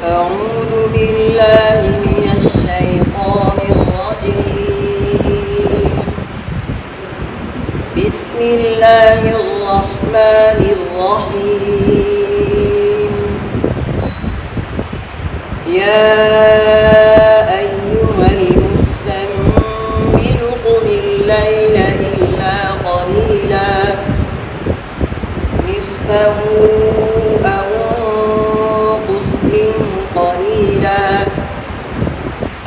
أعوذ بالله من الشيطان الرجيم. بسم الله الرحمن الرحيم. يا أيها المزمل قم الليل إلا قليلا نصفه أو انقص منه قليلا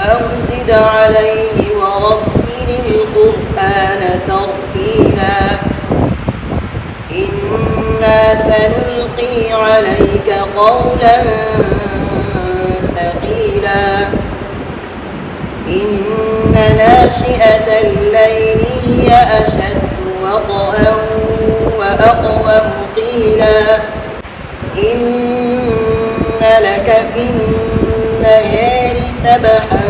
أو زد عليه ورتل القرآن ترتيلا إنا سنلقي عليك قولا ثقيلا إن ناشئة الليل هي أشد وطئا وأقوم قيلا إن لك في النهار سبحا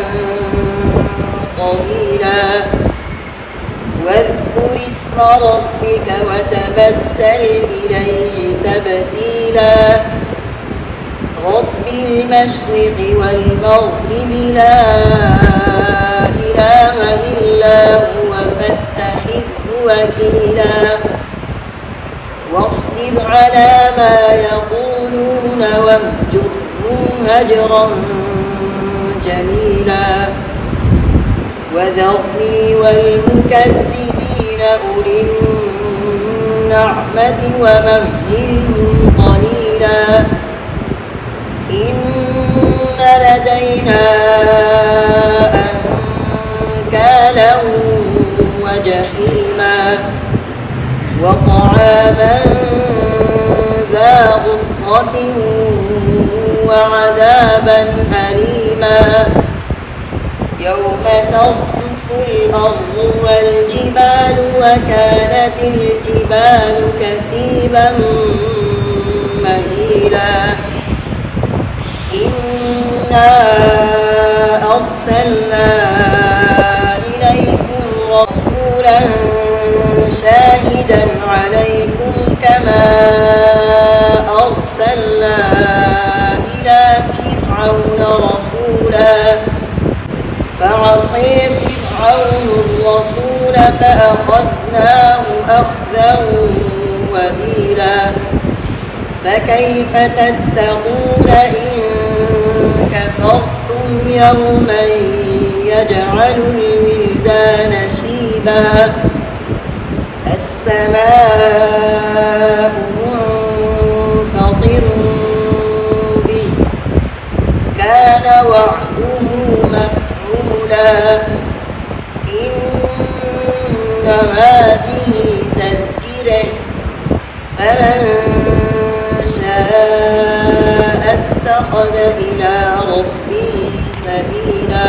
طويلا واذكر اسم ربك وتبتل إليه تبتيلا رب المشرق والمغرب لا إله إلا هو فاتخذه وكيلا واصبر على ما يقولون واهجرهم هجرا جميلا وذرني والمكذبين أولي النعمة ومهلهم قليلا إن لدينا أنكالا وجحيما وطعاما ذا غصة وعذابا أليما يوم ترجف الأرض والجبال وكانت الجبال كثيبا مهيلا إنا أرسلنا إليكم رسولا شاهدا عليكم كما أرسلنا إلى فرعون رسولا فعصي فرعون الرسول فأخذناه أخذا وبيلا فكيف تتقون إن كفرتم يوما يجعل الولدان شيبا السماء منفطر به كان وعده مفعولا إن هذه تذكرة فمن شاء اتخذ إلى ربه سبيلا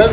10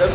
10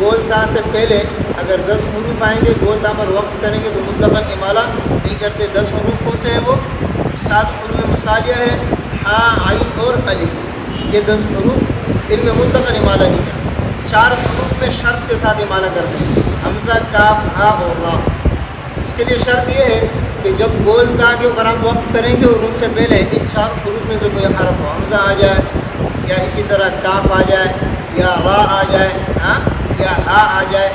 گول تا سے پہلے اگر 10 حروف آئیں گے گول تا پر وقف کریں گے تو مطلقاً امالہ نہیں کرتے. 10 حروف کون سے ہیں؟ وہ 7 حروف مصالیہ ہے، ہا، عین اور الف. یہ 10 حروف ان میں مطلقاً امالہ نہیں کرتے. 4 حروف میں شرط کے ساتھ امالہ کرتے ہیں، حمزہ، کاف، ہا اور را. اس کے لیے شرط یہ ہے کہ جب گول تا کے اوپر ہم وقف کریں گے اور ان سے پہلے ان 4 حروف میں سے کوئی حرف ہو، حمزہ آ جائے یا اسی طرح کاف آ جائے یا را آ جائے یا ہا آ جائے،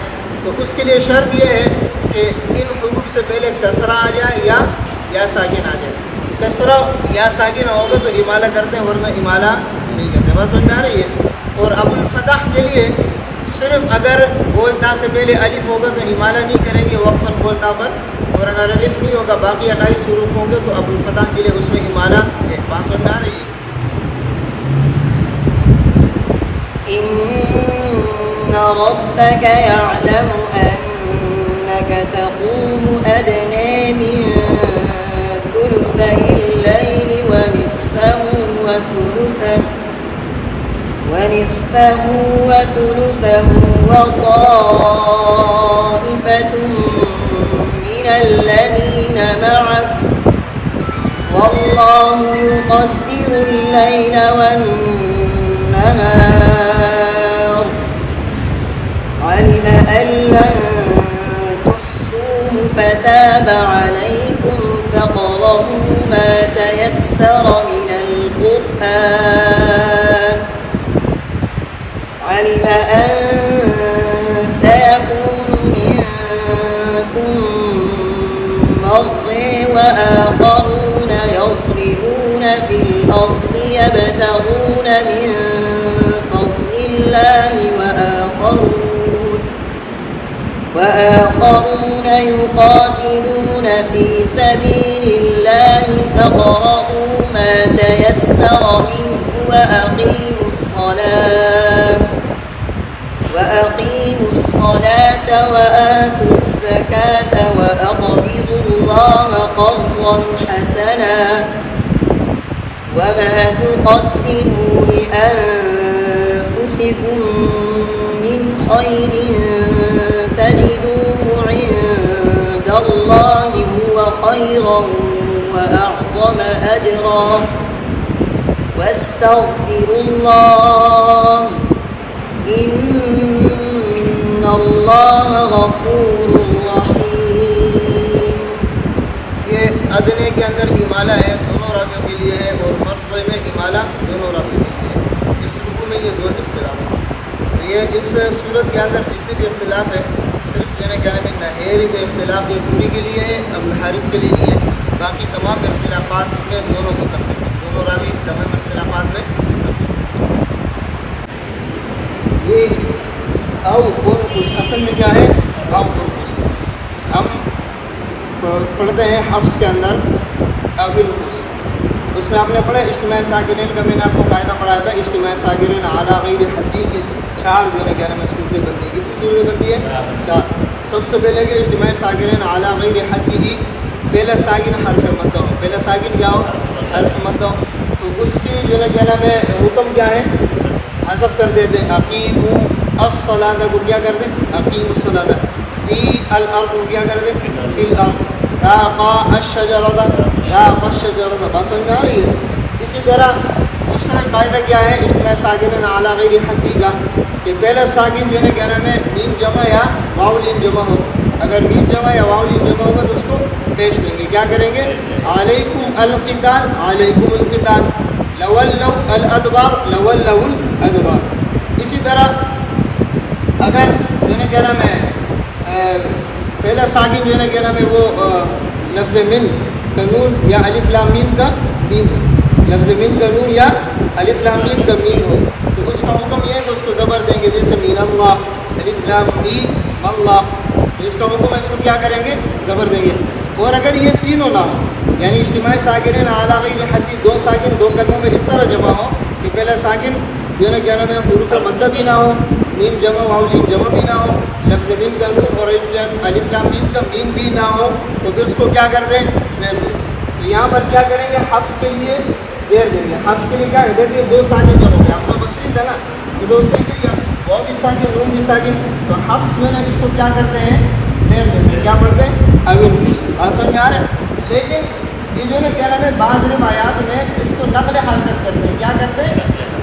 تو اس کے لیے شرط یہ ہے کہ ان حروف سے پہلے کسرہ آ جائے یا ساکن آ جائے. کسرہ یا ساکن ہوگا تو امالہ کرتے ہیں ورنہ امالہ نہیں کرتے. بات سمجھ میں آ رہی ہے؟ اور ابو الفتح کے لیے صرف اگر گول تا سے پہلے الف ہوگا تو امالہ نہیں کریں گے وقفاً گول تا پر، اور اگر الف نہیں ہوگا باقی 28 حروف ہوں گے تو ابو الفتح کے لیے اس میں امالہ ہے. بات سمجھ میں آ رہی ہے؟ إن ربك يعلم أنك تقوم أدنى من ثلثي الليل ونصفه وثلثه وطائفة من الذين معك والله يقدر الليل والنهار علم أن لن تحصوه فتاب عليكم فاقرؤوا ما تيسر من القرآن علم أن سيكون منكم مرضى وآخرون يضربون في الأرض يبتغون من فضل الله وآخرون يقاتلون في سبيل الله فاقرؤوا ما تيسر منه وأقيموا الصلاة وآتوا الزكاة وأقرضوا الله قرضا حسنا وما تقدموا لأنفسكم من خير تجدوه عند الله هو خيرا وأعظم أجرا واستغفروا الله إن الله غفور رحيم. یہ ادنے کے اندر امالہ ہے، دونوں راویوں کے لیے ہے، اور مرضی میں امالہ دونوں راویوں کے لیے ہے. اس رکوع میں یہ دو اختلاف ہیں. یہ اس صورت کے اندر جتنے بھی اختلاف ہے صرف جو ہے کہنے میں نہیری کا اختلاف یہ پوری کے لیے ہے، ابو الحارث کے لیے نہیں ہے. باقی تمام اختلافات میں دونوں متفق ہیں، دونوں راوی تمام اختلافات میں متفق ہیں. یہ او انقص اصل میں کیا ہے؟ او انقص. ہم پڑھتے ہیں حفظ کے اندر او انقص. اس میں آپ نے پڑھا اجتماع ساکنین کا میں نے آپ کو قاعدہ پڑھایا تھا. اجتماع ساکنین اعلیٰ غیر حدی کے 4 جو ہے کہنے میں صورتیں بنتی ہے. کتنی صورتیں بنتی ہے؟ 4. سب سے پہلے کہ اجتماع ساکنین اعلیٰ غیر حدی ہی پہلا ساکن حرف مدہ ہو. پہلا ساکن کیا ہو؟ حرف مدہ ہو. تو اس کی جو ہے کہنا میں حکم کیا ہے؟ حذف کر دیتے ہیں. اقیموا الصلاۃ کو کیا کر دیں؟ اقیموا الصلاۃ. فی الارض کو کیا کر دیں؟ فی الارض. ذاقا الشجرۃ ذاقا الشجرۃ. بات سمجھ میں آ رہی ہے؟ اسی طرح دوسرا قاعدہ کیا ہے اجتماع ساکنین اعلیٰ غیر حدی کا کہ پہلا ساکن جو ہے کہنا میں میم جمع یا واو لین جمع ہو. اگر میم جمع یا واو لین جمع ہوگا تو اس کو پیش دیں گے. کیا کریں گے؟ علیکم القتال علیکم القتال. لولوا الادبار لولوا الادبار. اسی طرح اگر جو ہے کہنا میں پہلا ساکن جو ہے کہنا میں وہ لفظ من قانون یا الف لام میم کا میم ہو. لفظ من قانون یا الف لام میم کا میم ہو تو اس کا حکم یہ ہے کہ اس کو زبر دیں گے. جیسے مین اللہ الف لام میم اللہ، تو اس کا حکم ہے اس کو کیا کریں گے؟ زبر دیں گے. اور اگر یہ تینوں نہ ہو یعنی اجتماع ساکنین اعلیٰ غیر حدی 2 ساکن 2 کلموں میں اس طرح جمع ہو کہ پہلا ساکن جو ہے کیا نام ہے حروف مدہ بھی نہ ہو، میم جمع واو لین جمع بھی نہ ہو، لفظ من کا نون اور الف لام میم کا میم بھی نہ ہو، تو پھر اس کو کیا کر دیں؟ زیر دیں. تو یہاں پر کیا کریں گے؟ حفظ کے لیے زیر دیں گے. حفظ کے لیے کیا دیکھیے 2 ساکن جب ہو گیا، ہم تو بصری تھا نا، اسے اس طریقے واو بھی ساکن نون بھی ساکن. تو حفظ جو ہے نا اس کو کیا کرتے ہیں زیر دیتے ہیں. کیا پڑھتے ہیں اوینکس. بات سمجھ میں آ رہا ہے. لیکن یہ جو ہے نا کیا نام ہے بعض روایات میں اس کو نقل حرکت کرتے ہیں. کیا کرتے ہیں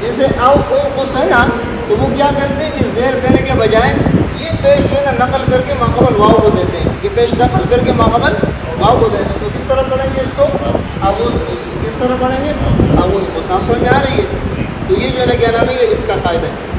جیسے او انقص ہے نا تو وہ کیا کرتے ہیں کہ زیر دینے کے بجائے یہ پیش جو ہے نا نقل کر کے ماقبل واو کو دیتے ہیں. یہ پیش نقل کر کے ماقبل واو کو دیتے ہیں. تو کس طرح پڑھیں گے اس کو اوونقص. کس طرح پڑھیں گے اوونقص. آپ سمجھ میں آ رہی ہے. تو یہ جو ہے نا کیا نام ہے یہ اس کا قاعدہ ہے.